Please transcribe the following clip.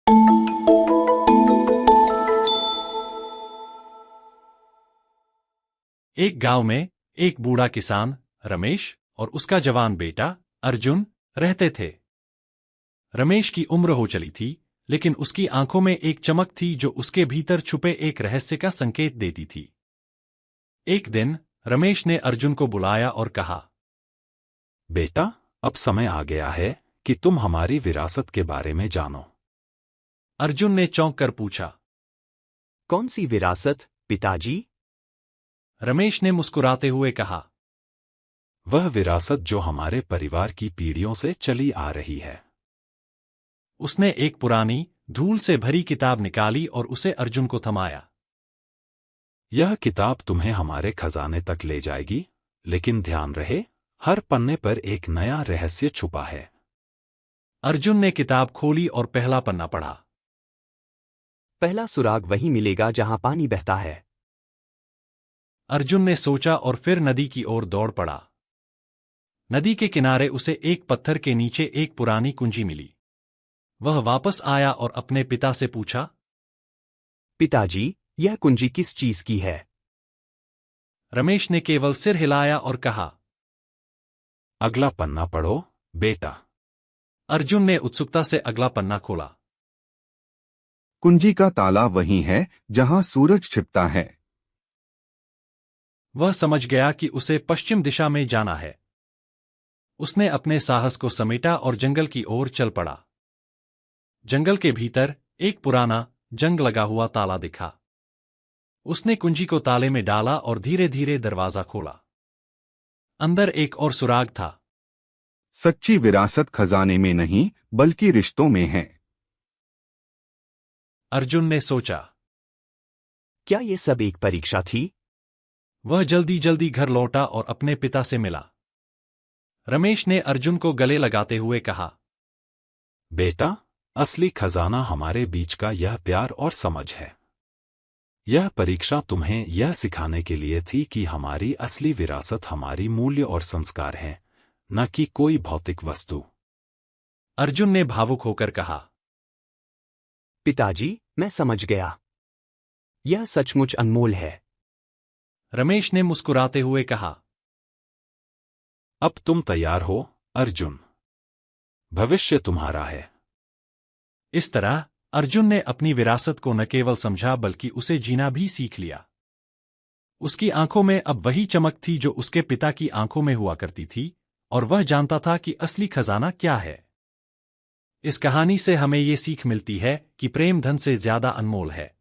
एक गांव में एक बूढ़ा किसान रमेश और उसका जवान बेटा अर्जुन रहते थे। रमेश की उम्र हो चली थी, लेकिन उसकी आंखों में एक चमक थी जो उसके भीतर छुपे एक रहस्य का संकेत देती थी। एक दिन रमेश ने अर्जुन को बुलाया और कहा, बेटा, अब समय आ गया है कि तुम हमारी विरासत के बारे में जानो। अर्जुन ने चौंक कर पूछा, कौन सी विरासत, पिताजी? रमेश ने मुस्कुराते हुए कहा, वह विरासत जो हमारे परिवार की पीढ़ियों से चली आ रही है। उसने एक पुरानी धूल से भरी किताब निकाली और उसे अर्जुन को थमाया। यह किताब तुम्हें हमारे खजाने तक ले जाएगी, लेकिन ध्यान रहे, हर पन्ने पर एक नया रहस्य छुपा है। अर्जुन ने किताब खोली और पहला पन्ना पढ़ा। पहला सुराग वही मिलेगा जहां पानी बहता है। अर्जुन ने सोचा और फिर नदी की ओर दौड़ पड़ा। नदी के किनारे उसे एक पत्थर के नीचे एक पुरानी कुंजी मिली। वह वापस आया और अपने पिता से पूछा, पिताजी, यह कुंजी किस चीज की है? रमेश ने केवल सिर हिलाया और कहा, अगला पन्ना पढ़ो, बेटा। अर्जुन ने उत्सुकता से अगला पन्ना खोला। कुंजी का ताला वही है जहां सूरज छिपता है। वह समझ गया कि उसे पश्चिम दिशा में जाना है। उसने अपने साहस को समेटा और जंगल की ओर चल पड़ा। जंगल के भीतर एक पुराना जंग लगा हुआ ताला दिखा। उसने कुंजी को ताले में डाला और धीरे धीरे दरवाजा खोला। अंदर एक और सुराग था। सच्ची विरासत खजाने में नहीं, बल्कि रिश्तों में है। अर्जुन ने सोचा। क्या ये सब एक परीक्षा थी? वह जल्दी जल्दी घर लौटा और अपने पिता से मिला। रमेश ने अर्जुन को गले लगाते हुए कहा, बेटा, असली खजाना हमारे बीच का यह प्यार और समझ है। यह परीक्षा तुम्हें यह सिखाने के लिए थी कि हमारी असली विरासत हमारी मूल्य और संस्कार हैं, न कि कोई भौतिक वस्तु। अर्जुन ने भावुक होकर कहा, पिताजी, मैं समझ गया। यह सचमुच अनमोल है। रमेश ने मुस्कुराते हुए कहा, अब तुम तैयार हो, अर्जुन। भविष्य तुम्हारा है। इस तरह अर्जुन ने अपनी विरासत को न केवल समझा बल्कि उसे जीना भी सीख लिया। उसकी आंखों में अब वही चमक थी जो उसके पिता की आंखों में हुआ करती थी, और वह जानता था कि असली खजाना क्या है। इस कहानी से हमें ये सीख मिलती है कि प्रेम धन से ज्यादा अनमोल है।